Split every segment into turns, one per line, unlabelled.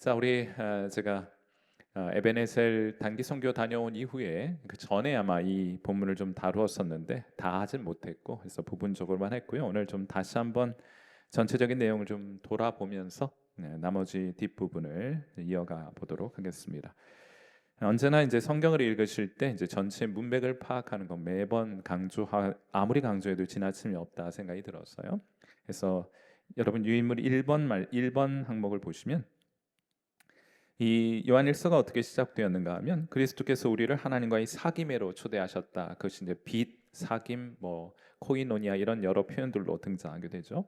자, 우리 제가 에베네셀 단기 선교 다녀온 이후에 그 전에 아마 이 본문을 좀 다루었었는데 다 하진 못했고, 그래서 부분적으로만 했고요. 오늘 좀 다시 한번 전체적인 내용을 좀 돌아보면서 나머지 뒷부분을 이어가 보도록 하겠습니다. 언제나 이제 성경을 읽으실 때 이제 전체 문맥을 파악하는 건 매번 아무리 강조해도 지나침이 없다 생각이 들었어요. 그래서 여러분 유인물 1번 항목을 보시면 이 요한일서가 어떻게 시작되었는가 하면 그리스도께서 우리를 하나님과의 사귐회로 초대하셨다. 그것이 이제 빛, 사귐, 뭐 코이노니아 이런 여러 표현들로 등장하게 되죠.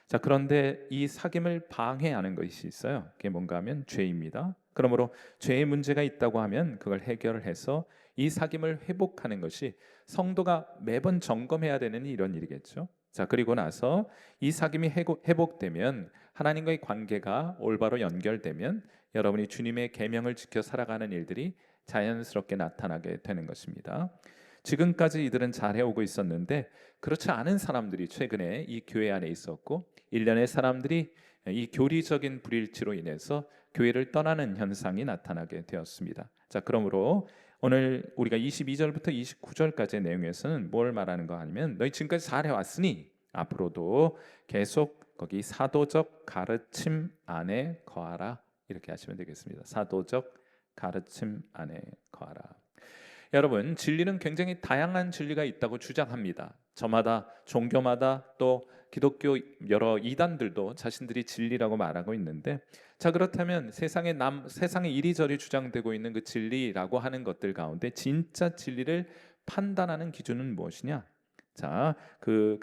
자, 그런데 이 사귐을 방해하는 것이 있어요. 그게 뭔가 하면 죄입니다. 그러므로 죄의 문제가 있다고 하면 그걸 해결을 해서 이 사귐을 회복하는 것이 성도가 매번 점검해야 되는 이런 일이겠죠. 자, 그리고 나서 이 사귐이 회복되면 하나님과의 관계가 올바로 연결되면 여러분이 주님의 계명을 지켜 살아가는 일들이 자연스럽게 나타나게 되는 것입니다. 지금까지 이들은 잘 해오고 있었는데 그렇지 않은 사람들이 최근에 이 교회 안에 있었고 일련의 사람들이 이 교리적인 불일치로 인해서 교회를 떠나는 현상이 나타나게 되었습니다. 자, 그러므로 오늘 우리가 22절부터 29절까지의 내용에서는 뭘 말하는 거 아니면 너희 지금까지 잘 해왔으니 앞으로도 계속 거기 사도적 가르침 안에 거하라, 이렇게 하시면 되겠습니다. 사도적 가르침 안에 거하라. 여러분, 진리는 굉장히 다양한 진리가 있다고 주장합니다. 저마다 종교마다 또 기독교 여러 이단들도 자신들이 진리라고 말하고 있는데, 자, 그렇다면 세상에 이리저리 주장되고 있는 그 진리라고 하는 것들 가운데 진짜 진리를 판단하는 기준은 무엇이냐? 자, 그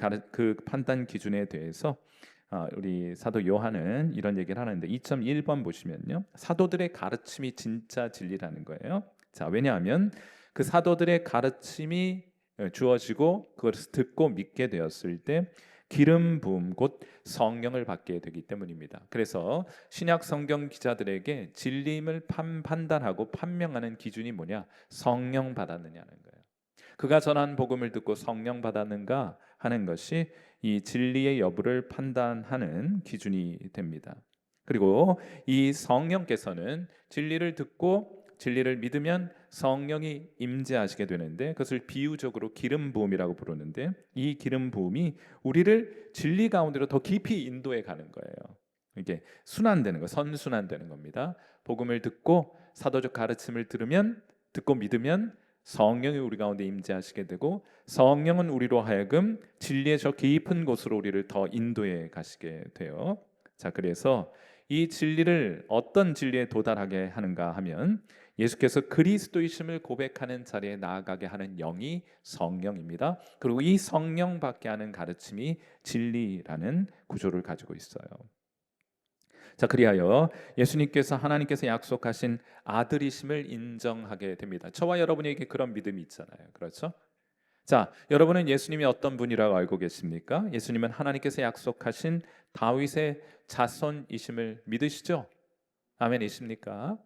판단 기준에 대해서 우리 사도 요한은 이런 얘기를 하는데 2.1번 보시면요, 사도들의 가르침이 진짜 진리라는 거예요. 자, 왜냐하면 그 사도들의 가르침이 주어지고 그것을 듣고 믿게 되었을 때 기름 부음 곧 성령을 받게 되기 때문입니다. 그래서 신약 성경 기자들에게 진리임을 판단하고 판명하는 기준이 뭐냐? 성령 받았느냐는 거예요. 그가 전한 복음을 듣고 성령 받았는가 하는 것이 이 진리의 여부를 판단하는 기준이 됩니다. 그리고 이 성령께서는 진리를 듣고 진리를 믿으면 성령이 임재하시게 되는데 그것을 비유적으로 기름 부음이라고 부르는데, 이 기름 부음이 우리를 진리 가운데로 더 깊이 인도해 가는 거예요. 이게 순환되는 거, 선순환되는 겁니다. 복음을 듣고 사도적 가르침을 듣고 믿으면 성령이 우리 가운데 임재하시게 되고 성령은 우리로 하여금 진리의 저 깊은 곳으로 우리를 더 인도해 가시게 돼요. 자, 그래서 이 진리를 어떤 진리에 도달하게 하는가 하면 예수께서 그리스도이심을 고백하는 자리에 나아가게 하는 영이 성령입니다. 그리고 이 성령 받게 하는 가르침이 진리라는 구조를 가지고 있어요. 자, 그리하여 예수님께서 하나님께서 약속하신 아들이심을 인정하게 됩니다. 저와 여러분에게 그런 믿음이 있잖아요. 그렇죠? 자, 여러분은 예수님이 어떤 분이라고 알고 계십니까? 예수님은 하나님께서 약속하신 다윗의 자손이심을 믿으시죠? 아멘이십니까?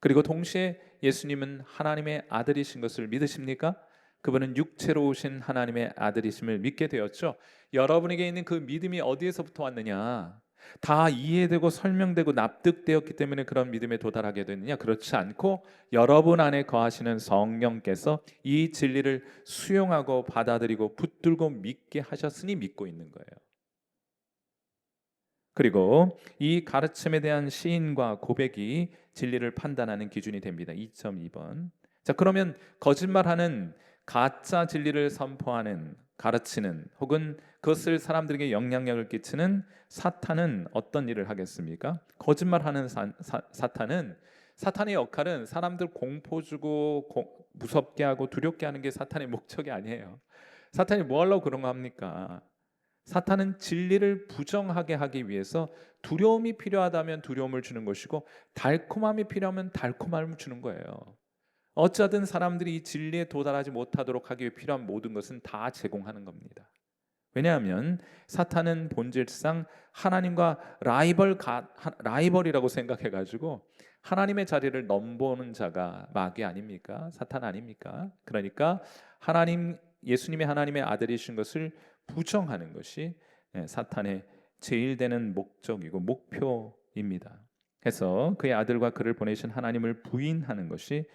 그리고 동시에 예수님은 하나님의 아들이신 것을 믿으십니까? 그분은 육체로 오신 하나님의 아들이심을 믿게 되었죠. 여러분에게 있는 그 믿음이 어디에서부터 왔느냐? 다 이해되고 설명되고 납득되었기 때문에 그런 믿음에 도달하게 됐느냐? 그렇지 않고 여러분 안에 거하시는 성령께서 이 진리를 수용하고 받아들이고 붙들고 믿게 하셨으니 믿고 있는 거예요. 그리고 이 가르침에 대한 시인과 고백이 진리를 판단하는 기준이 됩니다. 2.2번. 자, 그러면 거짓말하는 가짜 진리를 선포하는 가르치는 혹은 그것을 사람들에게 영향력을 끼치는 사탄은 어떤 일을 하겠습니까? 거짓말하는 사탄은 사탄의 역할은 사람들 공포 주고 무섭게 하고 두렵게 하는 게 사탄의 목적이 아니에요. 사탄이 뭐 하려고 그런 거 합니까? 사탄은 진리를 부정하게 하기 위해서 두려움이 필요하다면 두려움을 주는 것이고 달콤함이 필요하면 달콤함을 주는 거예요. 어쩌든 사람들이 이 진리에 도달하지 못하도록 하기 위해 필요한 모든 것은 다 제공하는 겁니다. 왜냐하면 사탄은 본질상 하나님과 라이벌이라고 생각해가지고 하나님의 자리를 넘보는 자가 마귀 아닙니까? 사탄 아닙니까? 그러니까 예수님이 하나님의 아들이신 것을 부정하는 것이 사탄의 제일 되는 목적이고 목표입니다. 해서 그의 아들과 그를 보내신 하나님을 부인하는 것이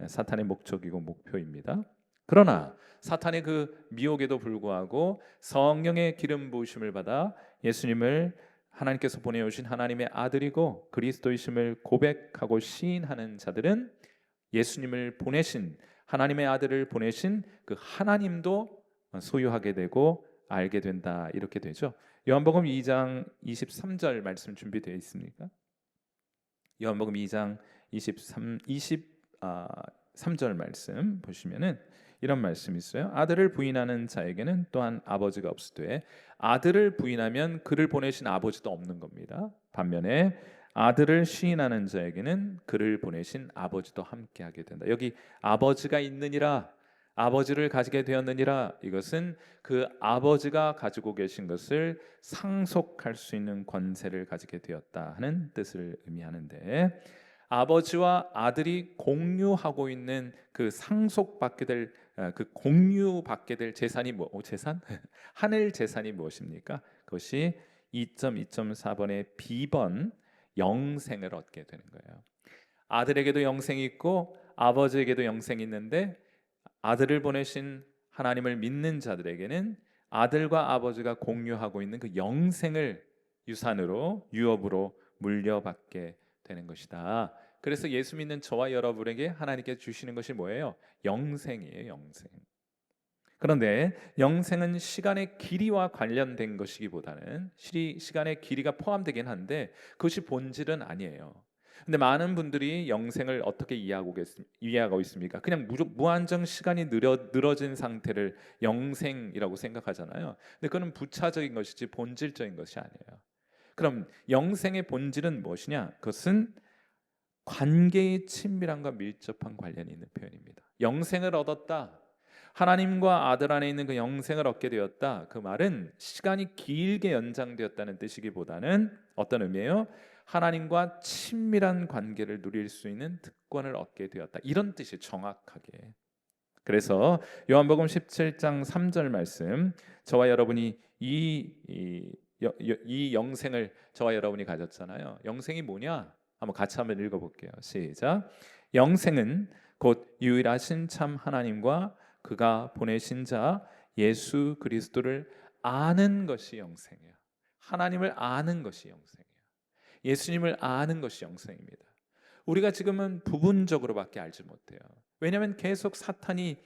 사탄의 목적이고 목표입니다. 그러나 사탄의 그 미혹에도 불구하고 성령의 기름 부으심을 받아 예수님을 하나님께서 보내오신 하나님의 아들이고 그리스도이심을 고백하고 시인하는 자들은 예수님을 보내신 하나님의 아들을 보내신 그 하나님도 소유하게 되고 알게 된다, 이렇게 되죠. 요한복음 2장 23절 말씀 준비되어 있습니까? 요한복음 2장 23절 말씀 보시면은 이런 말씀이 있어요. 아들을 부인하는 자에게는 또한 아버지가 없으되 아들을 부인하면 그를 보내신 아버지도 없는 겁니다. 반면에 아들을 시인하는 자에게는 그를 보내신 아버지도 함께하게 된다. 여기 아버지가 있느니라, 아버지를 가지게 되었느니라, 이것은 그 아버지가 가지고 계신 것을 상속할 수 있는 권세를 가지게 되었다 하는 뜻을 의미하는데, 아버지와 아들이 공유하고 있는 그 상속받게 될 그 공유받게 될 재산이 재산? 하늘 재산이 무엇입니까? 그것이 2.2.4번의 B번 영생을 얻게 되는 거예요. 아들에게도 영생이 있고 아버지에게도 영생이 있는데, 아들을 보내신 하나님을 믿는 자들에게는 아들과 아버지가 공유하고 있는 그 영생을 유산으로, 유업으로 물려받게 되는 것이다. 그래서 예수 믿는 저와 여러분에게 하나님께 주시는 것이 뭐예요? 영생이에요, 영생. 그런데 영생은 시간의 길이와 관련된 것이기보다는 시간의 길이가 포함되긴 한데 그것이 본질은 아니에요. 근데 많은 분들이 영생을 어떻게 이해하고 있습니까? 그냥 무한정 시간이 늘어진 상태를 영생이라고 생각하잖아요. 근데 그건 부차적인 것이지 본질적인 것이 아니에요. 그럼 영생의 본질은 무엇이냐? 그것은 관계의 친밀함과 밀접한 관련이 있는 표현입니다. 영생을 얻었다, 하나님과 아들 안에 있는 그 영생을 얻게 되었다, 그 말은 시간이 길게 연장되었다는 뜻이기보다는 어떤 의미예요? 하나님과 친밀한 관계를 누릴 수 있는 특권을 얻게 되었다, 이런 뜻이 정확하게. 그래서 요한복음 17장 3절 말씀, 저와 여러분이 이 영생을 저와 여러분이 가졌잖아요. 영생이 뭐냐? 한번 읽어볼게요. 시작. 영생은 곧 유일하신 참 하나님과 그가 보내신 자 예수 그리스도를 아는 것이 영생이에요. 하나님을 아는 것이 영생이에요. 예수님을 아는 것이 영생입니다. 우리가 지금은 부분적으로밖에 알지 못해요. 왜냐하면 계속 사탄이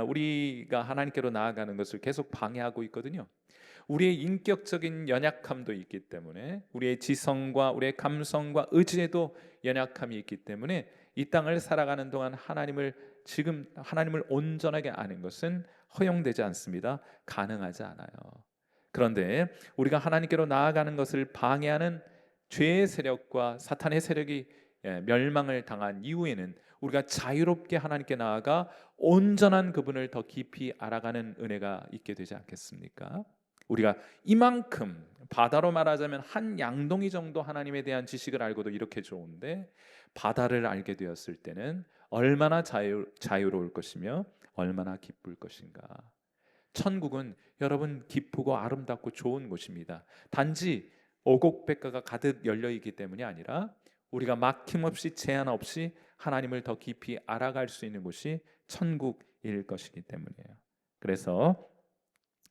우리가 하나님께로 나아가는 것을 계속 방해하고 있거든요. 우리의 인격적인 연약함도 있기 때문에, 우리의 지성과 우리의 감성과 의지에도 연약함이 있기 때문에 이 땅을 살아가는 동안 하나님을 온전하게 아는 것은 허용되지 않습니다. 가능하지 않아요. 그런데 우리가 하나님께로 나아가는 것을 방해하는 죄의 세력과 사탄의 세력이 멸망을 당한 이후에는 우리가 자유롭게 하나님께 나아가 온전한 그분을 더 깊이 알아가는 은혜가 있게 되지 않겠습니까? 우리가 이만큼, 바다로 말하자면 한 양동이 정도 하나님에 대한 지식을 알고도 이렇게 좋은데, 바다를 알게 되었을 때는 얼마나 자유로울 것이며 얼마나 기쁠 것인가. 천국은 여러분 기쁘고 아름답고 좋은 곳입니다. 단지 오곡백과가 가득 열려 있기 때문이 아니라 우리가 막힘없이 제한 없이 하나님을 더 깊이 알아갈 수 있는 곳이 천국일 것이기 때문이에요. 그래서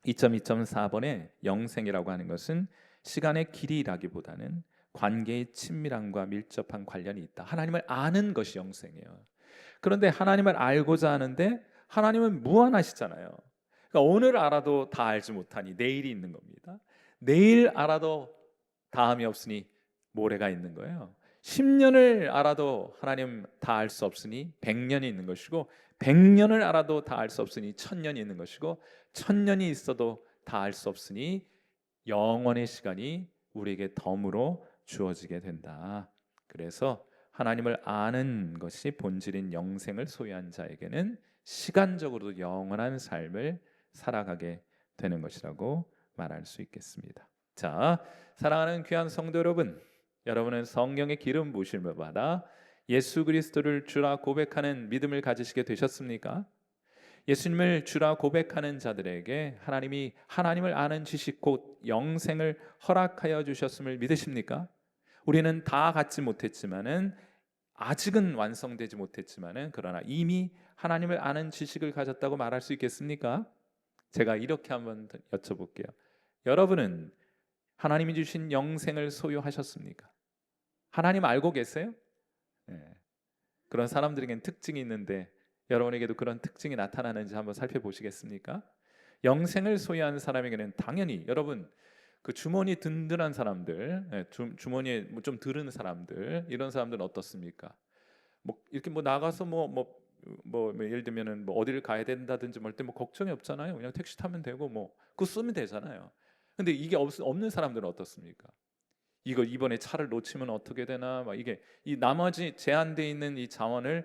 2.2.4번의 영생이라고 하는 것은 시간의 길이라기보다는 관계의 친밀함과 밀접한 관련이 있다. 하나님을 아는 것이 영생이에요. 그런데 하나님을 알고자 하는데 하나님은 무한하시잖아요. 그러니까 오늘 알아도 다 알지 못하니 내일이 있는 겁니다. 내일 알아도 다음이 없으니 모레가 있는 거예요. 10년을 알아도 하나님 다 알 수 없으니 100년이 있는 것이고, 100년을 알아도 다 알 수 없으니 1000년이 있는 것이고, 1000년이 있어도 다 알 수 없으니 영원의 시간이 우리에게 덤으로 주어지게 된다. 그래서 하나님을 아는 것이 본질인 영생을 소유한 자에게는 시간적으로도 영원한 삶을 살아가게 되는 것이라고 말할 수 있겠습니다. 자, 사랑하는 귀한 성도 여러분, 여러분은 성령의 기름 부으심을 받아 예수 그리스도를 주라 고백하는 믿음을 가지시게 되셨습니까? 예수님을 주라 고백하는 자들에게 하나님이 하나님을 아는 지식 곧 영생을 허락하여 주셨음을 믿으십니까? 우리는 다 갖지 못했지만은 아직은 완성되지 못했지만은 그러나 이미 하나님을 아는 지식을 가졌다고 말할 수 있겠습니까? 제가 이렇게 한번 여쭤볼게요. 여러분은 하나님이 주신 영생을 소유하셨습니까? 하나님 알고 계세요? 네. 그런 사람들에게는 특징이 있는데 여러분에게도 그런 특징이 나타나는지 한번 살펴보시겠습니까? 영생을 소유한 사람에게는 당연히 여러분 그 주머니 든든한 사람들, 주머니에 뭐좀 들은 사람들 이런 사람들은 어떻습니까? 뭐 이렇게 뭐 나가서 예를 들면은 뭐 어디를 가야 된다든지 뭐 할 때 뭐 걱정이 없잖아요. 그냥 택시 타면 되고 뭐 그거 쓰면 되잖아요. 근데 이게 없는 사람들은 어떻습니까? 이거 이번에 차를 놓치면 어떻게 되나 막 이게 이 나머지 제한돼 있는 이 자원을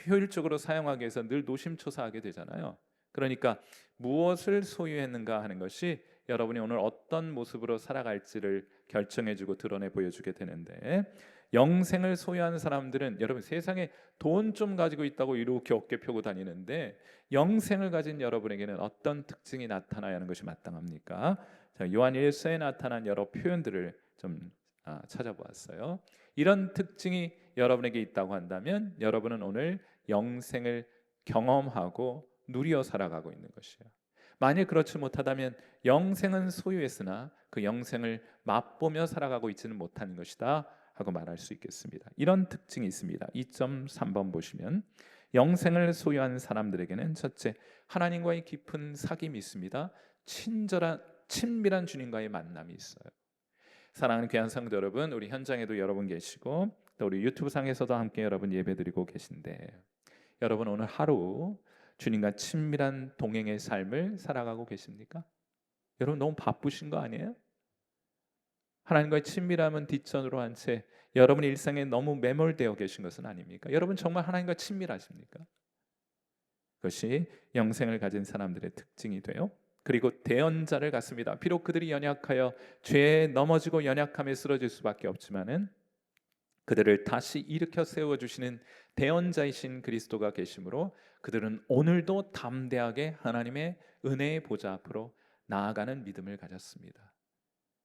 효율적으로 사용하기 위해서 늘 노심초사하게 되잖아요. 그러니까 무엇을 소유했는가 하는 것이 여러분이 오늘 어떤 모습으로 살아갈지를 결정해주고 드러내 보여주게 되는데 영생을 소유한 사람들은 여러분 세상에 돈 좀 가지고 있다고 이렇게 어깨 펴고 다니는데 영생을 가진 여러분에게는 어떤 특징이 나타나야 하는 것이 마땅합니까? 자, 요한 1서에 나타난 여러 표현들을 좀 찾아보았어요. 이런 특징이 여러분에게 있다고 한다면 여러분은 오늘 영생을 경험하고 누리어 살아가고 있는 것이에요. 만일 그렇지 못하다면 영생은 소유했으나 그 영생을 맛보며 살아가고 있지는 못하는 것이다 하고 말할 수 있겠습니다. 이런 특징이 있습니다. 2.3번 보시면 영생을 소유한 사람들에게는 첫째, 하나님과의 깊은 사귐이 있습니다. 친밀한 주님과의 만남이 있어요. 사랑하는 귀한 성도 여러분, 우리 현장에도 여러분 계시고 또 우리 유튜브 상에서도 함께 여러분 예배드리고 계신데 여러분 오늘 하루 주님과 친밀한 동행의 삶을 살아가고 계십니까? 여러분 너무 바쁘신 거 아니에요? 하나님과의 친밀함은 뒷전으로 한 채 여러분의 일상에 너무 매몰되어 계신 것은 아닙니까? 여러분 정말 하나님과 친밀하십니까? 그것이 영생을 가진 사람들의 특징이 돼요. 그리고 대언자를 갖습니다. 비록 그들이 연약하여 죄에 넘어지고 연약함에 쓰러질 수밖에 없지만은 그들을 다시 일으켜 세워 주시는 대언자이신 그리스도가 계시므로 그들은 오늘도 담대하게 하나님의 은혜의 보좌 앞으로 나아가는 믿음을 가졌습니다.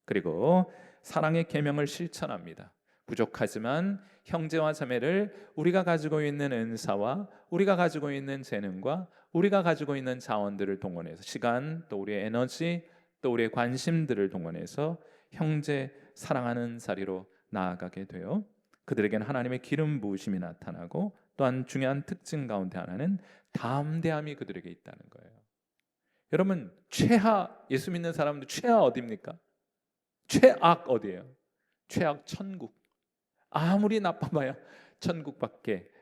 그리고 사랑의 계명을 실천합니다. 부족하지만 형제와 자매를 우리가 가지고 있는 은사와 우리가 가지고 있는 재능과 우리가 가지고 있는 자원들을 동원해서 시간 또 우리의 에너지 또 우리의 관심들을 동원해서 형제 사랑하는 자리로 나아가게 돼요. 그들에게는 하나님의 기름 부으심이 나타나고 또한 중요한 특징 가운데 하나는 담대함이 그들에게 있다는 거예요. 여러분 최하 예수 믿는 사람들 최하 어디입니까? 최악 어디예요? 최악 천국. 아무리 나빠봐야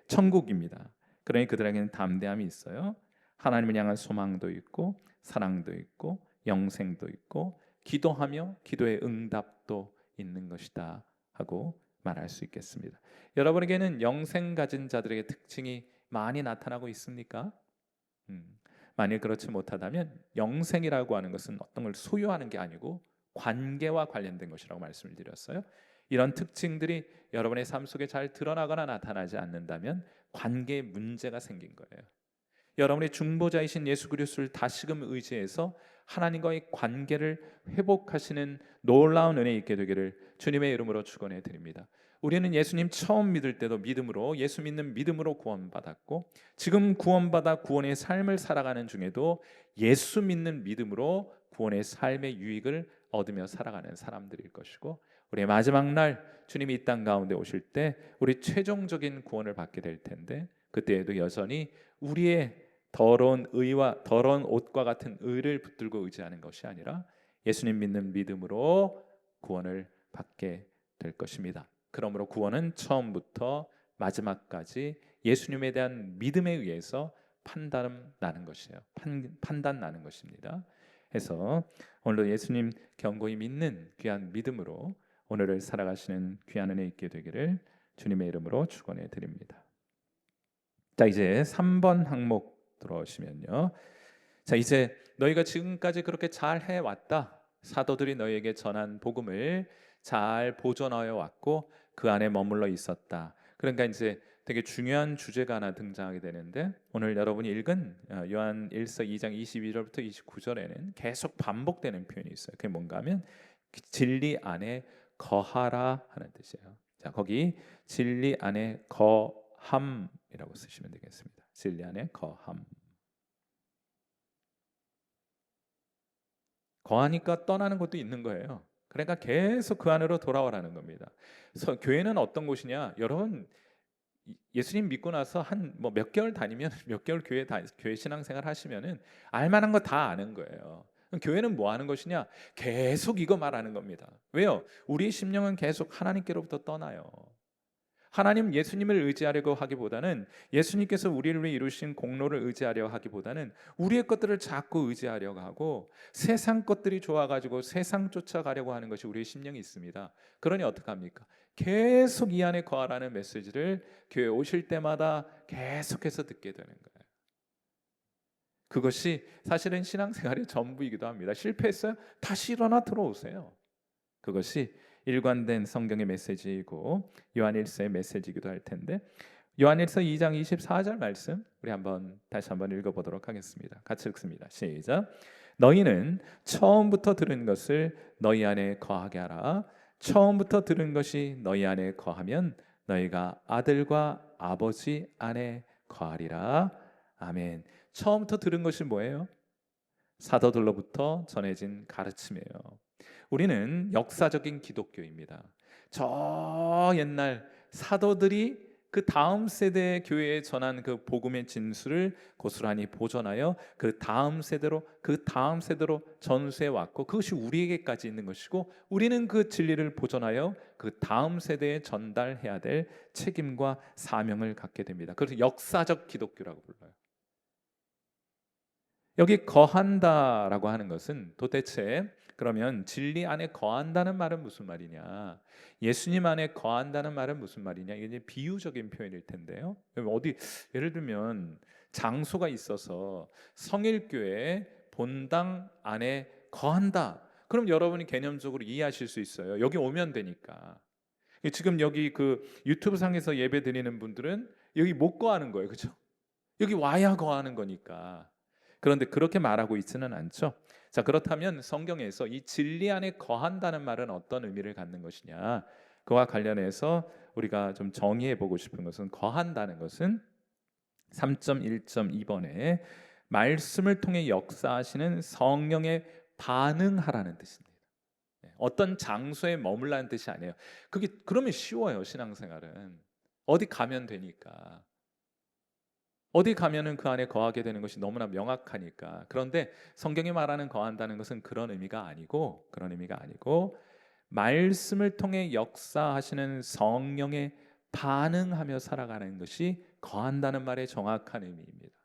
천국입니다. 그러니 그들에게는 담대함이 있어요. 하나님을 향한 소망도 있고 사랑도 있고 영생도 있고 기도하며 기도의 응답도 있는 것이다 하고 말할 수 있겠습니다. 여러분에게는 영생 가진 자들에게 특징이 많이 나타나고 있습니까? 만일 그렇지 못하다면 영생이라고 하는 것은 어떤 걸 소유하는 게 아니고 관계와 관련된 것이라고 말씀을 드렸어요. 이런 특징들이 여러분의 삶 속에 잘 드러나거나 나타나지 않는다면 관계에 문제가 생긴 거예요. 여러분의 중보자이신 예수 그리스도를 다시금 의지해서 하나님과의 관계를 회복하시는 놀라운 은혜 있게 되기를 주님의 이름으로 축원해 드립니다. 우리는 예수님 처음 믿을 때도 믿음으로 예수 믿는 믿음으로 구원받았고 지금 구원받아 구원의 삶을 살아가는 중에도 예수 믿는 믿음으로 구원의 삶의 유익을 얻으며 살아가는 사람들일 것이고 우리의 마지막 날 주님이 이 땅 가운데 오실 때 우리 최종적인 구원을 받게 될 텐데 그때에도 여전히 우리의 더러운 의와 더러운 옷과 같은 의를 붙들고 의지하는 것이 아니라 예수님 믿는 믿음으로 구원을 받게 될 것입니다. 그러므로 구원은 처음부터 마지막까지 예수님에 대한 믿음에 의해서 판단 나는 것이에요. 판단 나는 것입니다. 해서 오늘도 예수님 견고히 믿는 귀한 믿음으로 오늘을 살아가시는 귀한 은혜 있게 되기를 주님의 이름으로 축원해 드립니다. 자, 이제 3번 항목 들어오시면요. 자, 이제 너희가 지금까지 그렇게 잘 해왔다. 사도들이 너희에게 전한 복음을 잘 보존하여 왔고 그 안에 머물러 있었다. 그러니까 이제 되게 중요한 주제가 하나 등장하게 되는데 오늘 여러분이 읽은 요한 1서 2장 22절부터 29절에는 계속 반복되는 표현이 있어요. 그게 뭔가 하면 진리 안에 거하라 하는 뜻이에요. 자, 거기 진리 안에 거함이라고 쓰시면 되겠습니다. 진리 안에 거함. 거하니까 떠나는 것도 있는 거예요. 그러니까 계속 그 안으로 돌아오라는 겁니다. 그래서 교회는 어떤 곳이냐? 여러분 예수님 믿고 나서 한 뭐 몇 개월 다니면 몇 개월 교회 신앙생활 하시면은 알만한 거 다 아는 거예요. 그럼 교회는 뭐 하는 것이냐? 계속 이거 말하는 겁니다. 왜요? 우리의 심령은 계속 하나님께로부터 떠나요. 하나님 예수님을 의지하려고 하기보다는 예수님께서 우리를 위해 이루신 공로를 의지하려 하기보다는 우리의 것들을 자꾸 의지하려고 하고 세상 것들이 좋아가지고 세상 쫓아가려고 하는 것이 우리의 심령이 있습니다. 그러니 어떡합니까? 계속 이 안에 거하라는 메시지를 교회 오실 때마다 계속해서 듣게 되는 거예요. 그것이 사실은 신앙생활의 전부이기도 합니다. 실패했어요? 다시 일어나 들어오세요. 그것이 일관된 성경의 메시지이고 요한일서의 메시지이기도 할 텐데, 요한일서 2장 24절 말씀 우리 다시 한번 읽어보도록 하겠습니다. 같이 읽습니다. 시작. 너희는 처음부터 들은 것을 너희 안에 거하게 하라. 처음부터 들은 것이 너희 안에 거하면 너희가 아들과 아버지 안에 거하리라. 아멘. 처음부터 들은 것이 뭐예요? 사도들로부터 전해진 가르침이에요. 우리는 역사적인 기독교입니다. 저 옛날 사도들이 그 다음 세대의 교회에 전한 그 복음의 진수를 고스란히 보존하여 그 다음 세대로 전수해 왔고, 그것이 우리에게까지 있는 것이고, 우리는 그 진리를 보존하여 그 다음 세대에 전달해야 될 책임과 사명을 갖게 됩니다. 그래서 역사적 기독교라고 불러요. 여기 거한다라고 하는 것은 도대체 그러면 진리 안에 거한다는 말은 무슨 말이냐? 예수님 안에 거한다는 말은 무슨 말이냐? 이게 비유적인 표현일 텐데요. 예를 들면 장소가 있어서 성일교회 본당 안에 거한다. 그럼 여러분이 개념적으로 이해하실 수 있어요. 여기 오면 되니까. 지금 여기 그 유튜브 상에서 예배 드리는 분들은 여기 못 거하는 거예요. 그렇죠? 여기 와야 거하는 거니까. 그런데 그렇게 말하고 있지는 않죠. 자, 그렇다면 성경에서 이 진리 안에 거한다는 말은 어떤 의미를 갖는 것이냐? 그와 관련해서 우리가 좀 정의해 보고 싶은 것은, 거한다는 것은 3.1.2번에 말씀을 통해 역사하시는 성령에 반응하라는 뜻입니다. 어떤 장소에 머물라는 뜻이 아니에요. 그러면 쉬워요. 신앙생활은 어디 가면 되니까. 어디 가면은 그 안에 거하게 되는 것이 너무나 명확하니까. 그런데 성경이 말하는 거한다는 것은 그런 의미가 아니고 말씀을 통해 역사하시는 성령에 반응하며 살아가는 것이 거한다는 말의 정확한 의미입니다.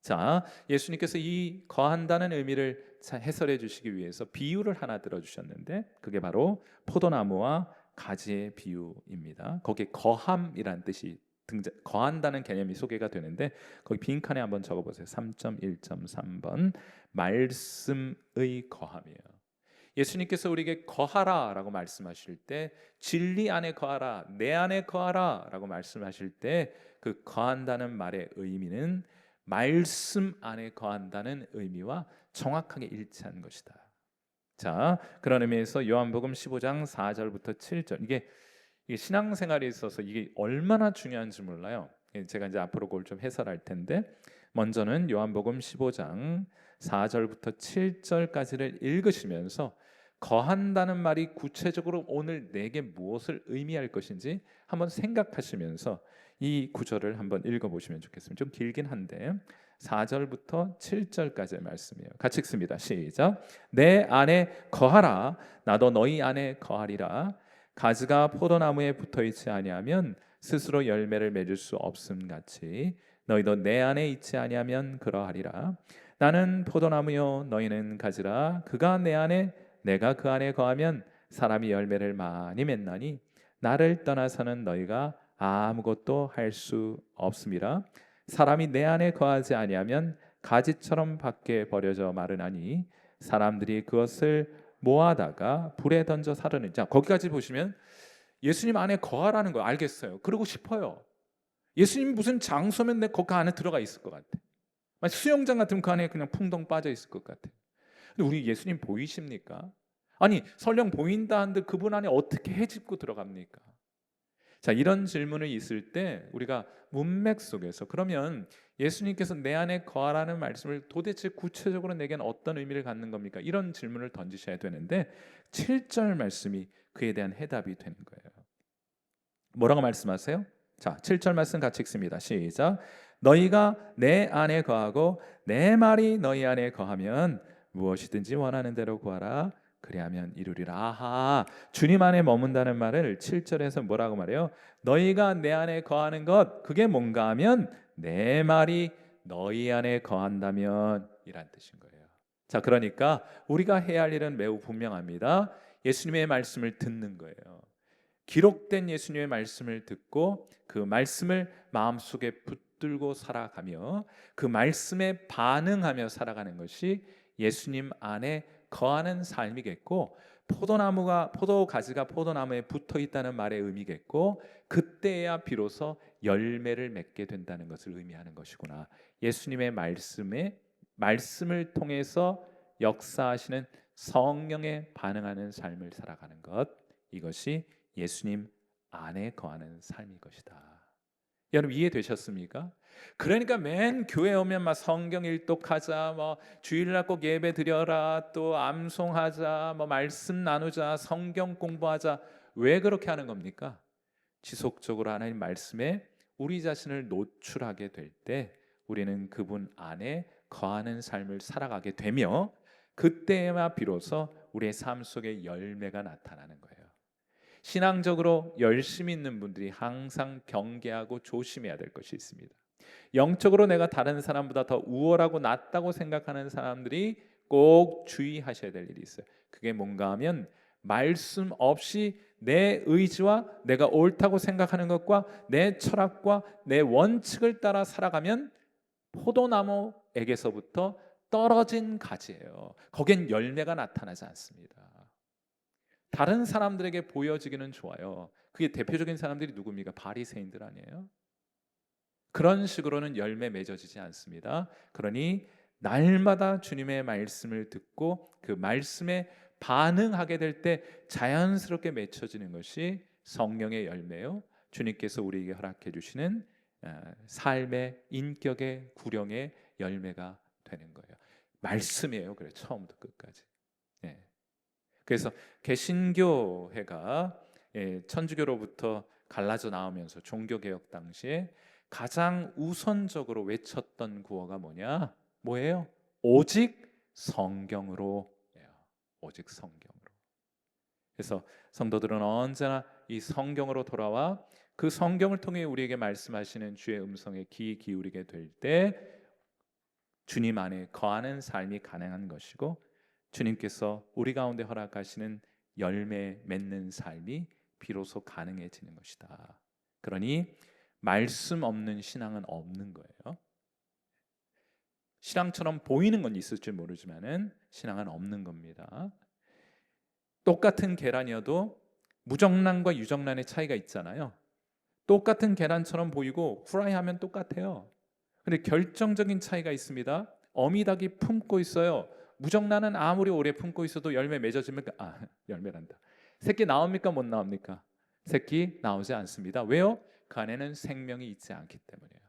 자, 예수님께서 이 거한다는 의미를 해설해 주시기 위해서 비유를 하나 들어주셨는데, 그게 바로 포도나무와 가지의 비유입니다. 거기에 거함이란 뜻이 거한다는 개념이 소개가 되는데, 거기 빈칸에 한번 적어보세요. 3.1.3번 말씀의 거함이에요. 예수님께서 우리에게 거하라라고 말씀하실 때, 진리 안에 거하라, 내 안에 거하라라고 말씀하실 때, 그 거한다는 말의 의미는 말씀 안에 거한다는 의미와 정확하게 일치한 것이다. 자, 그런 의미에서 요한복음 15장 4절부터 7절, 이게 신앙생활에 있어서 이게 얼마나 중요한지 몰라요. 제가 이제 앞으로 그걸 좀 해설할 텐데, 먼저는 요한복음 15장 4절부터 7절까지를 읽으시면서 거한다는 말이 구체적으로 오늘 내게 무엇을 의미할 것인지 한번 생각하시면서 이 구절을 한번 읽어보시면 좋겠습니다. 좀 길긴 한데 4절부터 7절까지의 말씀이에요. 같이 읽습니다. 시작. 내 안에 거하라, 나도 너희 안에 거하리라. 가지가 포도나무에 붙어있지 아니하면 스스로 열매를 맺을 수 없음 같이 너희도 내 안에 있지 아니하면 그러하리라. 나는 포도나무요 너희는 가지라. 그가 내 안에 내가 그 안에 거하면 사람이 열매를 많이 맺나니 나를 떠나서는 너희가 아무것도 할 수 없음이라. 사람이 내 안에 거하지 아니하면 가지처럼 밖에 버려져 마르나니 사람들이 그것을 모아다가 불에 던져 사르는. 자, 거기까지 보시면 예수님 안에 거하라는 거 알겠어요. 그러고 싶어요. 예수님 무슨 장소면 내 거기 안에 들어가 있을 것 같아. 수영장 같으면 그 안에 그냥 풍덩 빠져 있을 것 같아. 근데 우리 예수님 보이십니까? 아니 설령 보인다 한들 그분 안에 어떻게 해집고 들어갑니까? 자, 이런 질문이 있을 때 우리가 문맥 속에서 그러면 예수님께서 내 안에 거하라는 말씀을 도대체 구체적으로 내겐 어떤 의미를 갖는 겁니까? 이런 질문을 던지셔야 되는데 7절 말씀이 그에 대한 해답이 되는 거예요. 뭐라고 말씀하세요? 자, 7절 말씀 같이 읽습니다. 시작. 너희가 내 안에 거하고 내 말이 너희 안에 거하면 무엇이든지 원하는 대로 구하라. 그리하면 이루리라. 아하, 주님 안에 머문다는 말을 7절에서 뭐라고 말해요? 너희가 내 안에 거하는 것, 그게 뭔가 하면 내 말이 너희 안에 거한다면 이란 뜻인 거예요. 자, 그러니까 우리가 해야 할 일은 매우 분명합니다. 예수님의 말씀을 듣는 거예요. 기록된 예수님의 말씀을 듣고 그 말씀을 마음속에 붙들고 살아가며 그 말씀에 반응하며 살아가는 것이 예수님 안에 거하는 삶이겠고, 포도가지가 포도나무에 붙어 있다는 말의 의미겠고, 그때야 비로소 열매를 맺게 된다는 것을 의미하는 것이구나. 예수님의 말씀을 통해서 역사하시는 성령에 반응하는 삶을 살아가는 것, 이것이 예수님 안에 거하는 삶일 것이다. 여러분 이해되셨습니까? 그러니까 맨 교회 오면 막 성경 일독하자, 뭐 주일날 꼭 예배 드려라, 또 암송하자, 뭐 말씀 나누자, 성경 공부하자. 왜 그렇게 하는 겁니까? 지속적으로 하나님 말씀에 우리 자신을 노출하게 될 때 우리는 그분 안에 거하는 삶을 살아가게 되며, 그때에만 비로소 우리의 삶 속에 열매가 나타나는 거예요. 신앙적으로 열심히 있는 분들이 항상 경계하고 조심해야 될 것이 있습니다. 영적으로 내가 다른 사람보다 더 우월하고 낫다고 생각하는 사람들이 꼭 주의하셔야 될 일이 있어요. 그게 뭔가 하면 말씀 없이 내 의지와 내가 옳다고 생각하는 것과 내 철학과 내 원칙을 따라 살아가면 포도나무에게서부터 떨어진 가지예요. 거긴 열매가 나타나지 않습니다. 다른 사람들에게 보여지기는 좋아요. 그게 대표적인 사람들이 누굽니까? 바리새인들 아니에요? 그런 식으로는 열매 맺어지지 않습니다. 그러니 날마다 주님의 말씀을 듣고 그 말씀에 반응하게 될 때 자연스럽게 맺혀지는 것이 성령의 열매요, 주님께서 우리에게 허락해 주시는 삶의 인격의 구령의 열매가 되는 거예요. 말씀이에요. 그래 처음부터 끝까지. 네. 그래서 개신교회가 천주교로부터 갈라져 나오면서 종교개혁 당시에 가장 우선적으로 외쳤던 구호가 뭐예요? 오직 성경으로. 오직 성경으로. 그래서 성도들은 언제나 이 성경으로 돌아와 그 성경을 통해 우리에게 말씀하시는 주의 음성에 귀 기울이게 될 때 주님 안에 거하는 삶이 가능한 것이고, 주님께서 우리 가운데 허락하시는 열매 맺는 삶이 비로소 가능해지는 것이다. 그러니 말씀 없는 신앙은 없는 거예요. 신앙처럼 보이는 건 있을 줄 모르지만은 신앙은 없는 겁니다. 똑같은 계란이어도 무정란과 유정란의 차이가 있잖아요. 똑같은 계란처럼 보이고 프라이하면 똑같아요. 근데 결정적인 차이가 있습니다. 어미닭이 품고 있어요. 무정란은 아무리 오래 품고 있어도 열매 맺어지면 열매란다. 새끼 나옵니까? 못 나옵니까? 새끼 나오지 않습니다. 왜요? 그 안에는 생명이 있지 않기 때문이에요.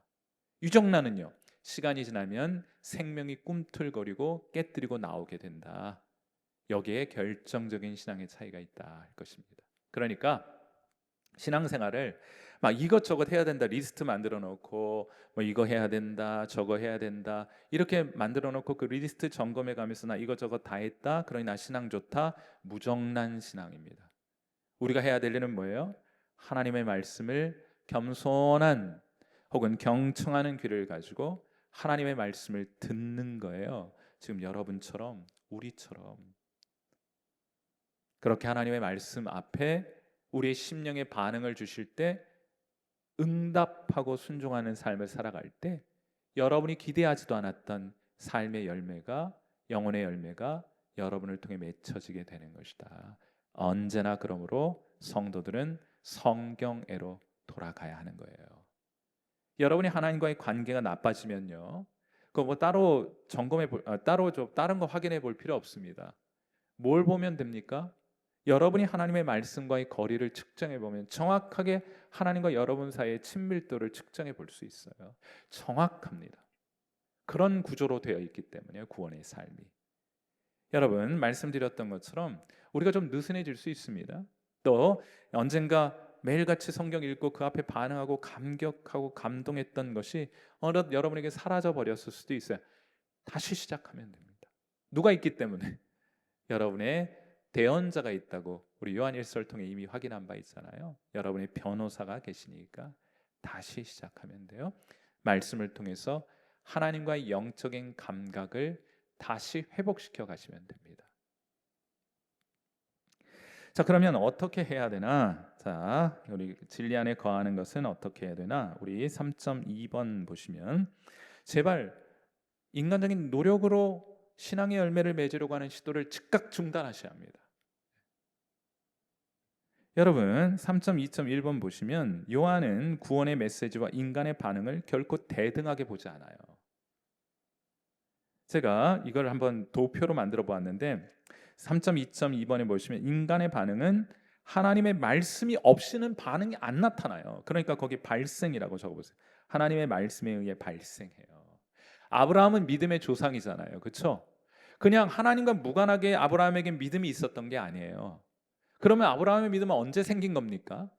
유정란은요, 시간이 지나면 생명이 꿈틀거리고 깨뜨리고 나오게 된다. 여기에 결정적인 신앙의 차이가 있다 할 것입니다. 그러니까 신앙생활을 막 이것저것 해야 된다 리스트 만들어 놓고 뭐 이거 해야 된다 저거 해야 된다 이렇게 만들어 놓고 그 리스트 점검해 가면서 나 이것저것 다 했다 그러니 나 신앙 좋다, 무정란 신앙입니다. 우리가 해야 될 일은 뭐예요? 하나님의 말씀을 겸손한 혹은 경청하는 귀를 가지고 하나님의 말씀을 듣는 거예요. 지금 여러분처럼 우리처럼 그렇게 하나님의 말씀 앞에 우리의 심령의 반응을 주실 때 응답하고 순종하는 삶을 살아갈 때 여러분이 기대하지도 않았던 삶의 열매가, 영혼의 열매가 여러분을 통해 맺혀지게 되는 것이다. 언제나 그러므로 성도들은 성경애로 돌아가야 하는 거예요. 여러분이 하나님과의 관계가 나빠지면요, 그거 뭐 따로 다른 거 확인해 볼 필요 없습니다. 뭘 보면 됩니까? 여러분이 하나님의 말씀과의 거리를 측정해 보면 정확하게 하나님과 여러분 사이의 친밀도를 측정해 볼 수 있어요. 정확합니다. 그런 구조로 되어 있기 때문에 구원의 삶이. 여러분 말씀드렸던 것처럼 우리가 좀 느슨해질 수 있습니다. 또 언젠가 매일같이 성경 읽고 그 앞에 반응하고 감격하고 감동했던 것이 어느덧 여러분에게 사라져 버렸을 수도 있어요. 다시 시작하면 됩니다. 누가 있기 때문에 여러분의 대언자가 있다고 우리 요한일서를 통해 이미 확인한 바 있잖아요. 여러분의 변호사가 계시니까 다시 시작하면 돼요. 말씀을 통해서 하나님과의 영적인 감각을 다시 회복시켜 가시면 됩니다. 자, 그러면 어떻게 해야 되나? 자, 우리 진리 안에 거하는 것은 어떻게 해야 되나? 우리 3.2번 보시면 제발 인간적인 노력으로 신앙의 열매를 맺으려고 하는 시도를 즉각 중단하셔야 합니다. 여러분 3.2.1번 보시면 요한은 구원의 메시지와 인간의 반응을 결코 대등하게 보지 않아요. 제가 이걸 한번 도표로 만들어 보았는데 3.2.2번에 보시면 인간의 반응은 하나님의 말씀이 없이는 반응이 안 나타나요. 그러니까 거기 발생이라고 적어보세요. 하나님의 말씀에 의해 발생해요. 아브라함은 믿음의 조상이잖아요. 그렇죠? 그냥 하나님과 무관하게 아브라함에게 믿음이 있었던 게 아니에요. 그러면 아브라함의 믿음은 언제 생긴 겁니까?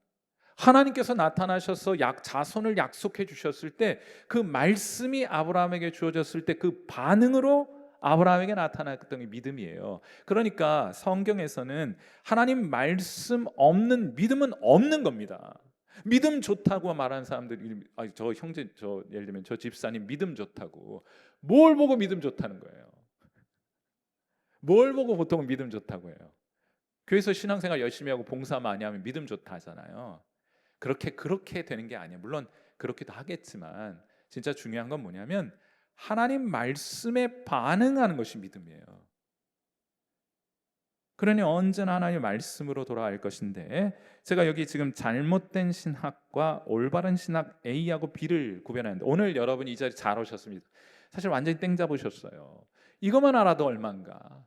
하나님께서 나타나셔서 자손을 약속해 주셨을 때 그 말씀이 아브라함에게 주어졌을 때 그 반응으로 아브라함에게 나타났던 게 믿음이에요. 그러니까 성경에서는 하나님 말씀 없는 믿음은 없는 겁니다. 믿음 좋다고 말하는 사람들이 저 형제 예를 들면 저 집사님 믿음 좋다고 뭘 보고 믿음 좋다는 거예요. 뭘 보고 보통 믿음 좋다고 해요. 교회에서 신앙생활 열심히 하고 봉사 많이 하면 믿음 좋다 하잖아요. 그렇게 되는 게 아니에요. 물론 그렇기도 하겠지만 진짜 중요한 건 뭐냐면 하나님 말씀에 반응하는 것이 믿음이에요. 그러니 언제나 하나님 말씀으로 돌아갈 것인데 제가 여기 지금 잘못된 신학과 올바른 신학 A하고 B를 구별하는데 오늘 여러분이 이 자리 잘 오셨습니다. 사실 완전히 땡 잡으셨어요. 이것만 알아도 얼만가.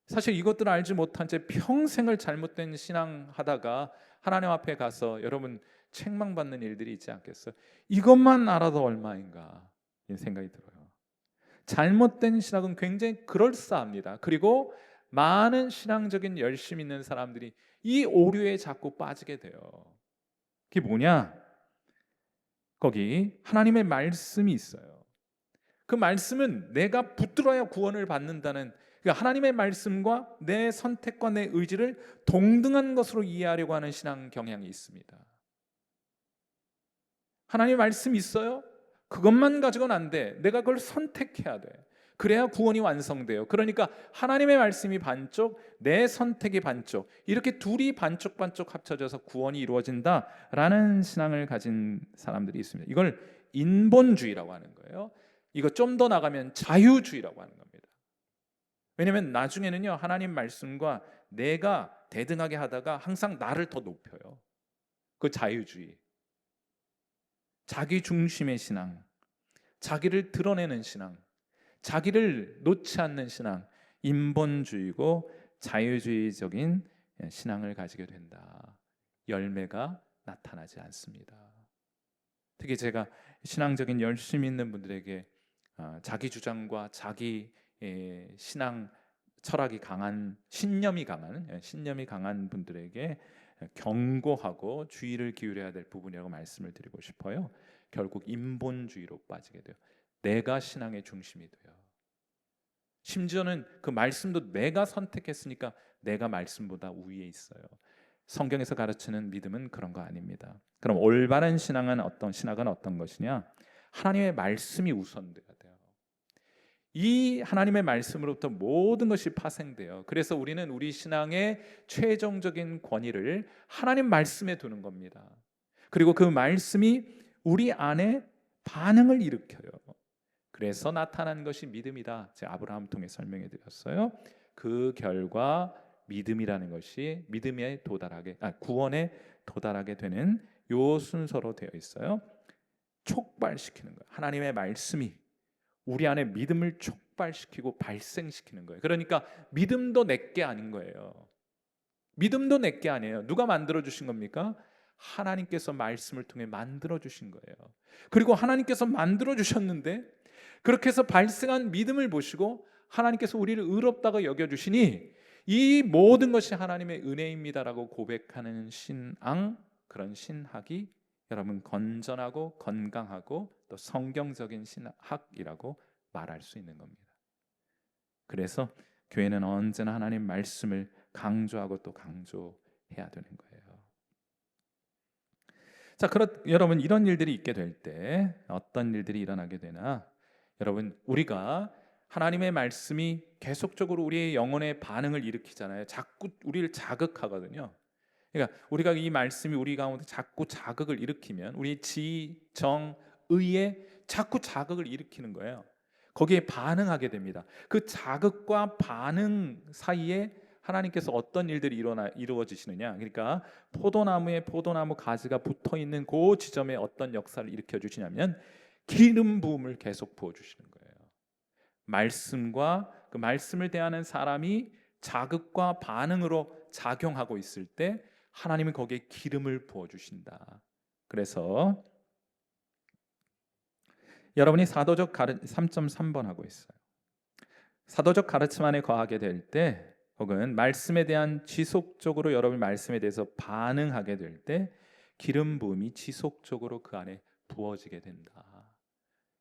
사실 이것들을 알지 못한 채 평생을 잘못된 신앙하다가 하나님 앞에 가서 여러분 책망받는 일들이 있지 않겠어요? 이것만 알아도 얼마인가 이런 생각이 들어요. 잘못된 신학은 굉장히 그럴싸합니다. 그리고 많은 신앙적인 열심 있는 사람들이 이 오류에 자꾸 빠지게 돼요. 그게 뭐냐? 거기 하나님의 말씀이 있어요. 그 말씀은 내가 붙들어야 구원을 받는다는 하나님의 말씀과 내 선택과 내 의지를 동등한 것으로 이해하려고 하는 신앙 경향이 있습니다. 하나님의 말씀이 있어요? 그것만 가지고는 안 돼. 내가 그걸 선택해야 돼. 그래야 구원이 완성돼요. 그러니까 하나님의 말씀이 반쪽, 내 선택이 반쪽, 이렇게 둘이 반쪽 합쳐져서 구원이 이루어진다라는 신앙을 가진 사람들이 있습니다. 이걸 인본주의라고 하는 거예요. 이거 좀 더 나가면 자유주의라고 하는 겁니다. 왜냐하면 나중에는요 하나님 말씀과 내가 대등하게 하다가 항상 나를 더 높여요. 그 자유주의, 자기 중심의 신앙, 자기를 드러내는 신앙, 자기를 놓지 않는 신앙, 인본주의고 자유주의적인 신앙을 가지게 된다. 열매가 나타나지 않습니다. 특히 제가 신앙적인 열심히 있는 분들에게 자기 주장과 자기 신앙 철학이 강한 신념이 강한 분들에게 경고하고 주의를 기울여야 될 부분이라고 말씀을 드리고 싶어요. 결국 인본주의로 빠지게 돼요. 내가 신앙의 중심이 돼요. 심지어는 그 말씀도 내가 선택했으니까 내가 말씀보다 우위에 있어요. 성경에서 가르치는 믿음은 그런 거 아닙니다. 그럼 올바른 신앙은 어떤 것이냐? 하나님의 말씀이 우선돼야 돼요. 이 하나님의 말씀으로부터 모든 것이 파생돼요. 그래서 우리는 우리 신앙의 최종적인 권위를 하나님 말씀에 두는 겁니다. 그리고 그 말씀이 우리 안에 반응을 일으켜요. 그래서 나타난 것이 믿음이다. 제가 아브라함 통해 설명해 드렸어요. 그 결과 믿음이라는 것이 구원에 도달하게 되는 요 순서로 되어 있어요. 촉발시키는 거예요. 하나님의 말씀이 우리 안에 믿음을 폭발시키고 발생시키는 거예요. 그러니까 믿음도 내게 아닌 거예요. 믿음도 내게 아니에요. 누가 만들어 주신 겁니까? 하나님께서 말씀을 통해 만들어 주신 거예요. 그리고 하나님께서 만들어 주셨는데 그렇게 해서 발생한 믿음을 보시고 하나님께서 우리를 의롭다고 여겨 주시니 이 모든 것이 하나님의 은혜입니다라고 고백하는 신앙, 그런 신학이 여러분 건전하고 건강하고 또 성경적인 신학이라고 말할 수 있는 겁니다. 그래서 교회는 언제나 하나님 말씀을 강조하고 또 강조해야 되는 거예요. 자, 여러분 이런 일들이 있게 될 때 어떤 일들이 일어나게 되나? 여러분 우리가 하나님의 말씀이 계속적으로 우리의 영혼의 반응을 일으키잖아요. 자꾸 우리를 자극하거든요. 그러니까 우리가 이 말씀이 우리 가운데 자꾸 자극을 일으키면 우리 지, 정, 의에 자꾸 자극을 일으키는 거예요. 거기에 반응하게 됩니다. 그 자극과 반응 사이에 하나님께서 어떤 일들이 이루어지시느냐? 그러니까 포도나무에 포도나무 가지가 붙어 있는 그 지점에 어떤 역사를 일으켜 주시냐면 기름 부음을 계속 부어 주시는 거예요. 말씀과 그 말씀을 대하는 사람이 자극과 반응으로 작용하고 있을 때 하나님은 거기에 기름을 부어 주신다. 그래서 여러분이 사도적 3.3번 하고 있어요. 사도적 가르침 안에 거하게 될 때 혹은 말씀에 대한 지속적으로 여러분 말씀에 대해서 반응하게 될 때 기름 부음이 지속적으로 그 안에 부어지게 된다.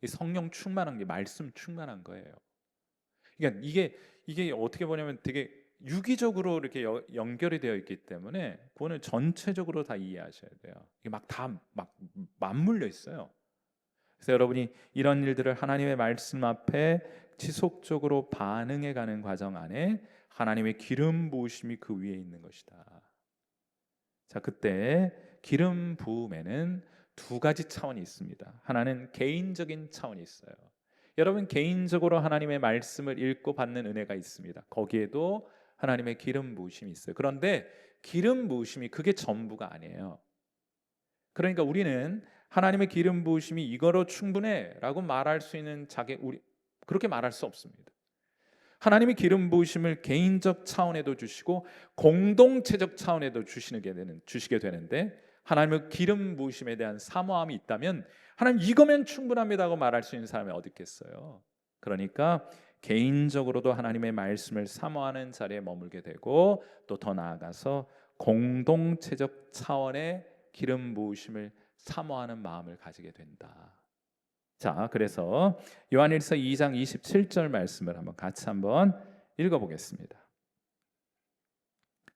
이 성령 충만한 게 말씀 충만한 거예요. 그러니까 이게 어떻게 보냐면 되게 유기적으로 이렇게 연결이 되어 있기 때문에 그거는 전체적으로 다 이해하셔야 돼요. 이게 막 다 막 맞물려 있어요. 그래서 여러분이 이런 일들을 하나님의 말씀 앞에 지속적으로 반응해가는 과정 안에 하나님의 기름 부으심이 그 위에 있는 것이다. 자, 그때 기름 부음에는 두 가지 차원이 있습니다. 하나는 개인적인 차원이 있어요. 여러분 개인적으로 하나님의 말씀을 읽고 받는 은혜가 있습니다. 거기에도 하나님의 기름 부으심이 있어요. 그런데 기름 부으심이 그게 전부가 아니에요. 그러니까 우리는 하나님의 기름 부으심이 이거로 충분해라고 말할 수 있는 우리 그렇게 말할 수 없습니다. 하나님의 기름 부으심을 개인적 차원에도 주시고 공동체적 차원에도 주시게 되는데 하나님의 기름 부으심에 대한 사모함이 있다면 하나님 이거면 충분합니다고 말할 수 있는 사람이 어디 있겠어요? 그러니까 개인적으로도 하나님의 말씀을 사모하는 자리에 머물게 되고 또 더 나아가서 공동체적 차원의 기름 부으심을 사모하는 마음을 가지게 된다. 자, 그래서 요한일서 2장 27절 말씀을 같이 한번 읽어보겠습니다.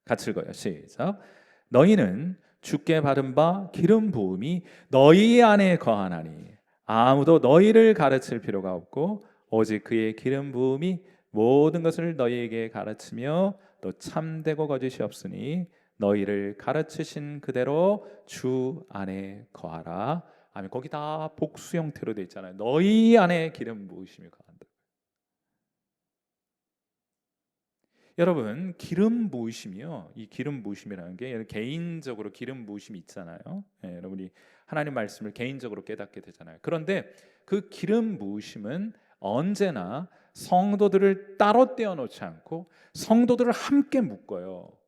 같이 읽어요. 시작. 너희는 주께 받은 바 기름 부음이 너희 안에 거하나니 아무도 너희를 가르칠 필요가 없고 오직 그의 기름 부음이 모든 것을 너희에게 가르치며 또 참되고 거짓이 없으니 너희를 가르치신 그대로 주 안에 거하라. 아멘. 거기 다 복수 형태로 돼 있잖아요. 너희 안에 기름 부으심이 거한다. 여러분 기름 부으심이요. 이 기름 부으심이라는 게 개인적으로 기름 부으심이 있잖아요. 여러분이 하나님 말씀을 개인적으로 깨닫게 되잖아요. 그런데 그 기름 부으심은 언제나 성도들을 따로 떼어놓지 않고 성도들을 함께 묶어요.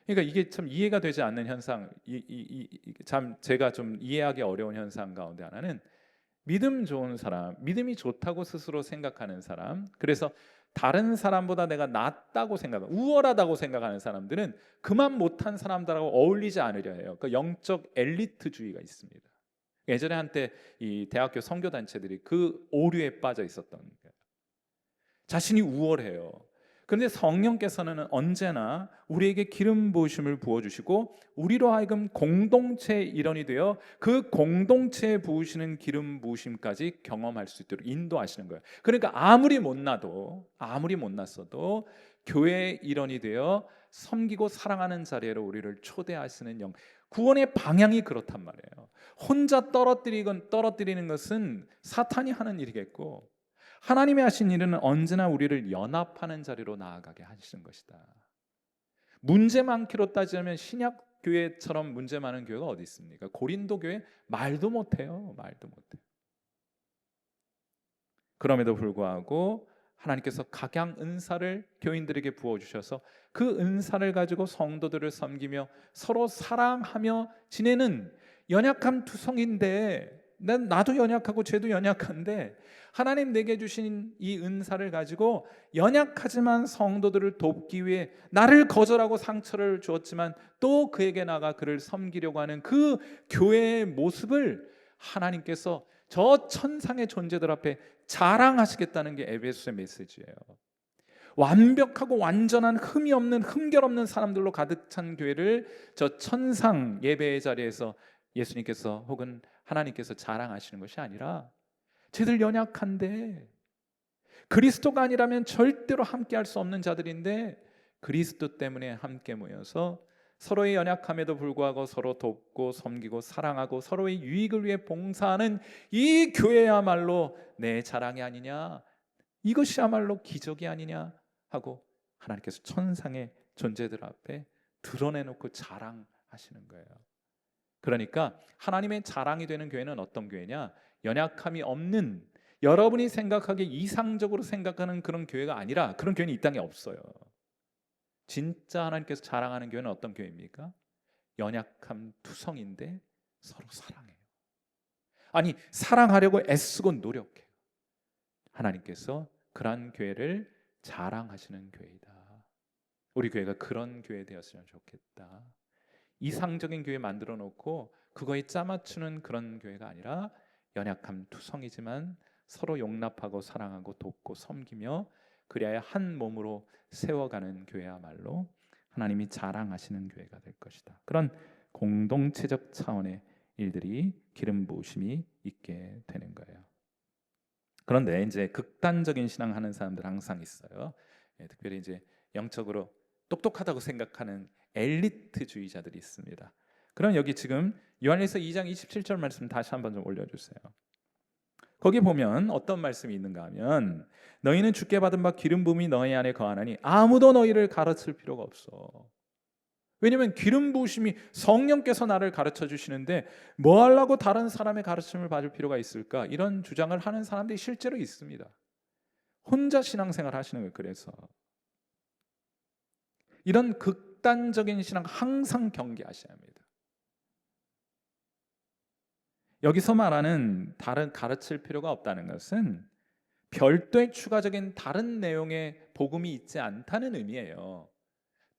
그러니까 이게 참 이해가 되지 않는 현상, 참 제가 좀 이해하기 어려운 현상 가운데 하나는 믿음 좋은 사람, 믿음이 좋다고 스스로 생각하는 사람, 그래서 다른 사람보다 내가 낫다고 우월하다고 생각하는 사람들은 그만 못한 사람들하고 어울리지 않으려 해요. 그러니까 영적 엘리트주의가 있습니다. 예전에 한때 이 대학교 선교 단체들이 그 오류에 빠져 있었던 거예요. 자신이 우월해요. 그런데 성령께서는 언제나 우리에게 기름 부으심을 부어주시고 우리로 하여금 공동체의 일원이 되어 그 공동체에 부으시는 기름 부으심까지 경험할 수 있도록 인도하시는 거예요. 그러니까 아무리 못났어도 교회의 일원이 되어 섬기고 사랑하는 자리로 우리를 초대하시는 구원의 방향이 그렇단 말이에요. 혼자 떨어뜨리는 것은 사탄이 하는 일이겠고 하나님이 하신 일은 언제나 우리를 연합하는 자리로 나아가게 하시는 것이다. 문제 많기로 따지면 신약 교회처럼 문제 많은 교회가 어디 있습니까? 고린도 교회 말도 못해요. 그럼에도 불구하고 하나님께서 각양 은사를 교인들에게 부어주셔서 그 은사를 가지고 성도들을 섬기며 서로 사랑하며 지내는 연약한 투성인데, 나도 연약하고 쟤도 연약한데 하나님 내게 주신 이 은사를 가지고 연약하지만 성도들을 돕기 위해 나를 거절하고 상처를 주었지만 또 그에게 나가 그를 섬기려고 하는 그 교회의 모습을 하나님께서 저 천상의 존재들 앞에 자랑하시겠다는 게 에베소의 메시지예요. 완벽하고 완전한 흠이 없는, 흠결 없는 사람들로 가득 찬 교회를 저 천상 예배의 자리에서 예수님께서 혹은 하나님께서 자랑하시는 것이 아니라, 쟤들 연약한데, 그리스도가 아니라면 절대로 함께 할 수 없는 자들인데 그리스도 때문에 함께 모여서 서로의 연약함에도 불구하고 서로 돕고 섬기고 사랑하고 서로의 유익을 위해 봉사하는 이 교회야말로 내 자랑이 아니냐, 이것이야말로 기적이 아니냐 하고 하나님께서 천상의 존재들 앞에 드러내놓고 자랑하시는 거예요. 그러니까 하나님의 자랑이 되는 교회는 어떤 교회냐? 연약함이 없는, 여러분이 생각하기에 이상적으로 생각하는 그런 교회가 아니라, 그런 교회는 이 땅에 없어요. 진짜 하나님께서 자랑하는 교회는 어떤 교회입니까? 연약함 투성인데 서로 사랑해요. 아니, 사랑하려고 애쓰고 노력해요. 하나님께서 그런 교회를 자랑하시는 교회이다. 우리 교회가 그런 교회 되었으면 좋겠다. 이상적인 교회 만들어 놓고 그거에 짜맞추는 그런 교회가 아니라 연약함 투성이지만 서로 용납하고 사랑하고 돕고 섬기며 그래야 한 몸으로 세워가는 교회야말로 하나님이 자랑하시는 교회가 될 것이다. 그런 공동체적 차원의 일들이 기름 부으심이 있게 되는 거예요. 그런데 이제 극단적인 신앙하는 사람들 항상 있어요. 특별히 이제 영적으로 똑똑하다고 생각하는 엘리트주의자들이 있습니다. 그럼 여기 지금 요한일서 2장 27절 말씀 다시 한번 좀 올려주세요. 거기 보면 어떤 말씀이 있는가 하면, 너희는 주께 받은 바 기름 부음이 너희 안에 거하나니 아무도 너희를 가르칠 필요가 없어. 왜냐하면 기름 부으심이 성령께서 나를 가르쳐 주시는데 뭐 하려고 다른 사람의 가르침을 받을 필요가 있을까? 이런 주장을 하는 사람들이 실제로 있습니다. 혼자 신앙생활 하시는 거예요. 그래서 이런 극단적인 신앙 항상 경계하셔야 합니다. 여기서 말하는 다른 가르칠 필요가 없다는 것은 별도의 추가적인 다른 내용의 복음이 있지 않다는 의미예요.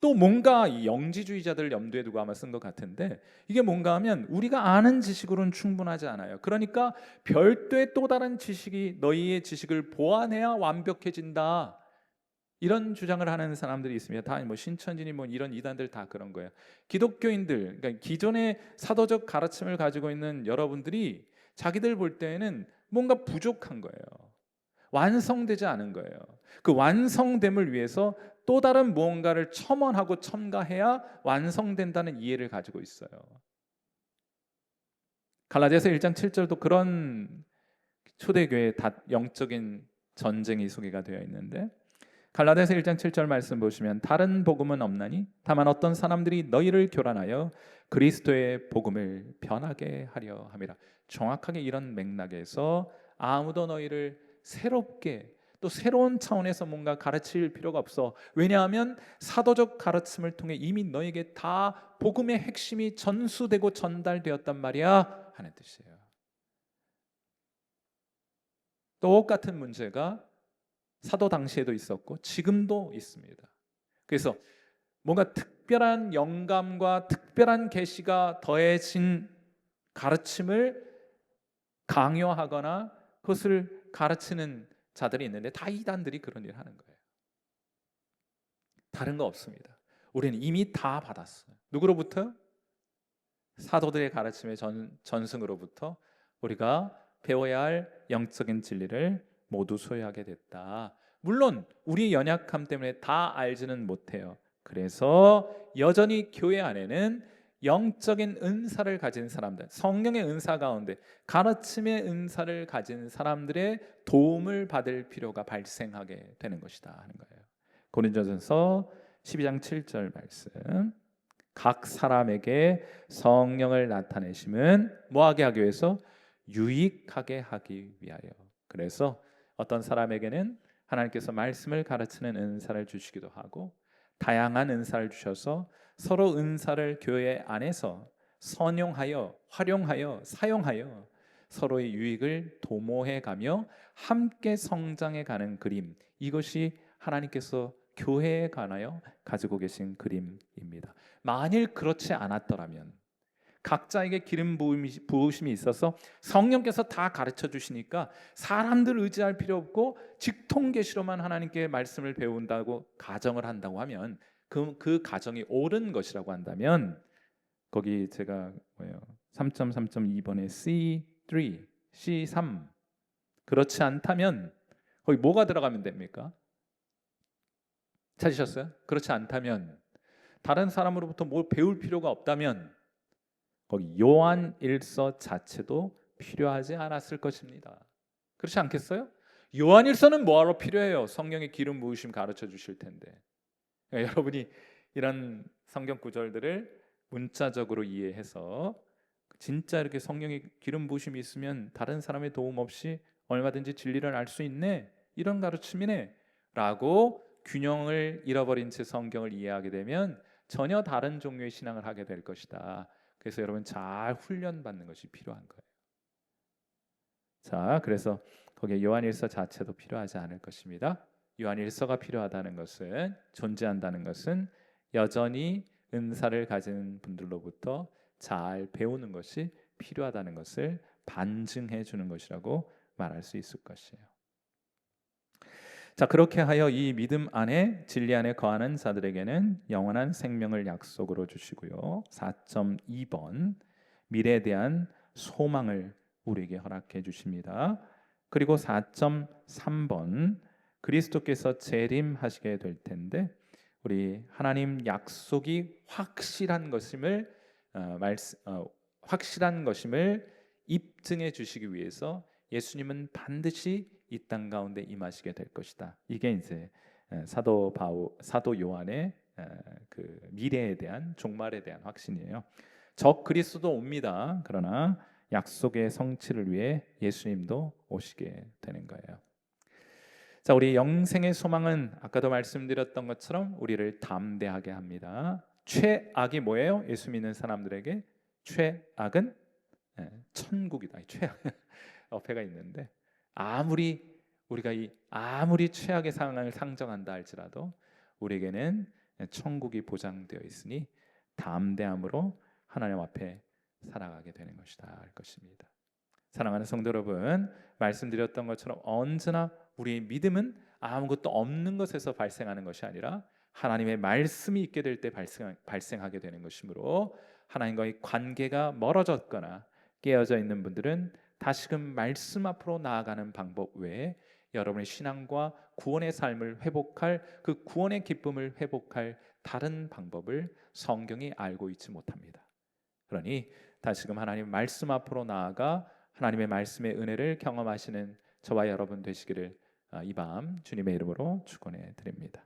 또 뭔가 이 영지주의자들 염두에 두고 아마 쓴 것 같은데, 이게 뭔가 하면 우리가 아는 지식으로는 충분하지 않아요. 그러니까 별도의 또 다른 지식이 너희의 지식을 보완해야 완벽해진다, 이런 주장을 하는 사람들이 있습니다. 다 뭐 신천지니 뭐 이런 이단들 다 그런 거예요. 기독교인들, 그러니까 기존의 사도적 가르침을 가지고 있는 여러분들이 자기들 볼 때에는 뭔가 부족한 거예요. 완성되지 않은 거예요. 그 완성됨을 위해서 또 다른 무언가를 첨언하고 첨가해야 완성된다는 이해를 가지고 있어요. 갈라디아서 1장 7절도 그런 초대교회의 영적인 전쟁이 소개가 되어 있는데, 갈라디아서 1장 7절 말씀 보시면, 다른 복음은 없나니 다만 어떤 사람들이 너희를 교란하여 그리스도의 복음을 변하게 하려 함이라. 정확하게 이런 맥락에서 아무도 너희를 새롭게 또 새로운 차원에서 뭔가 가르칠 필요가 없어. 왜냐하면 사도적 가르침을 통해 이미 너에게 다 복음의 핵심이 전수되고 전달되었단 말이야 하는 뜻이에요. 똑같은 문제가 사도 당시에도 있었고 지금도 있습니다. 그래서 뭔가 특별한 영감과 특별한 계시가 더해진 가르침을 강요하거나 그것을 가르치는 자들이 있는데 다 이단들이 그런 일을 하는 거예요. 다른 거 없습니다. 우리는 이미 다 받았어요. 누구로부터? 사도들의 가르침의 전승으로부터 우리가 배워야 할 영적인 진리를 모두 소유하게 됐다. 물론 우리 연약함 때문에 다 알지는 못해요. 그래서 여전히 교회 안에는 영적인 은사를 가진 사람들, 성령의 은사 가운데 가르침의 은사를 가진 사람들의 도움을 받을 필요가 발생하게 되는 것이다 하는 거예요. 고린도전서 12장 7절 말씀, 각 사람에게 성령을 나타내심은 뭐하게 하기 위해서? 유익하게 하기 위하여. 그래서 어떤 사람에게는 하나님께서 말씀을 가르치는 은사를 주시기도 하고 다양한 은사를 주셔서 서로 은사를 교회 안에서 선용하여 활용하여 사용하여 서로의 유익을 도모해 가며 함께 성장해 가는 그림, 이것이 하나님께서 교회에 관하여 가지고 계신 그림입니다. 만일 그렇지 않았더라면 각자에게 기름 부으심이 있어서 성령께서 다 가르쳐 주시니까 사람들 의지할 필요 없고 직통 계시로만 하나님께 말씀을 배운다고 가정을 한다고 하면 그 가정이 옳은 것이라고 한다면 거기 제가 3.3.2번에 C3, C3 그렇지 않다면 거기 뭐가 들어가면 됩니까? 찾으셨어요? 그렇지 않다면 다른 사람으로부터 뭘 배울 필요가 없다면 거기 요한일서 자체도 필요하지 않았을 것입니다. 그렇지 않겠어요? 요한일서는 뭐하러 필요해요? 성령의 기름 부으심 가르쳐 주실 텐데. 그러니까 여러분이 이런 성경 구절들을 문자적으로 이해해서 진짜 이렇게 성령의 기름 부으심이 있으면 다른 사람의 도움 없이 얼마든지 진리를 알 수 있네, 이런 가르침이네 라고 균형을 잃어버린 채 성경을 이해하게 되면 전혀 다른 종류의 신앙을 하게 될 것이다. 그래서 여러분 잘 훈련받는 것이 필요한 거예요. 자, 그래서 거기에 요한일서 자체도 필요하지 않을 것입니다. 요한일서가 필요하다는 것은, 존재한다는 것은 여전히 은사를 가진 분들로부터 잘 배우는 것이 필요하다는 것을 반증해 주는 것이라고 말할 수 있을 것이에요. 자, 그렇게 하여 이 믿음 안에 진리 안에 거하는 자들에게는 영원한 생명을 약속으로 주시고요. 4.2번 미래에 대한 소망을 우리에게 허락해 주십니다. 그리고 4.3번 그리스도께서 재림하시게 될 텐데 우리 하나님 약속이 확실한 것임을 확실한 것임을 입증해 주시기 위해서 예수님은 반드시 이 땅 가운데 임하시게 될 것이다. 이게 이제 사도 요한의 그 미래에 대한 종말에 대한 확신이에요. 적 그리스도도 옵니다. 그러나 약속의 성취를 위해 예수님도 오시게 되는 거예요. 자, 우리 영생의 소망은 아까도 말씀드렸던 것처럼 우리를 담대하게 합니다. 최악이 뭐예요? 예수 믿는 사람들에게 최악은 천국이다. 최악 어폐가 있는데 아무리 최악의 상황을 상정한다 할지라도 우리에게는 천국이 보장되어 있으니 담대함으로 하나님 앞에 살아가게 되는 것이다 할 것입니다. 사랑하는 성도 여러분, 말씀드렸던 것처럼 언제나 우리의 믿음은 아무것도 없는 것에서 발생하는 것이 아니라 하나님의 말씀이 있게 될 때 발생하게 되는 것이므로 하나님과의 관계가 멀어졌거나 깨어져 있는 분들은 다시금 말씀 앞으로 나아가는 방법 외에 여러분의 신앙과 구원의 삶을 회복할 그 구원의 기쁨을 회복할 다른 방법을 성경이 알고 있지 못합니다. 그러니 다시금 하나님 말씀 앞으로 나아가 하나님의 말씀의 은혜를 경험하시는 저와 여러분 되시기를 이 밤 주님의 이름으로 축원해 드립니다.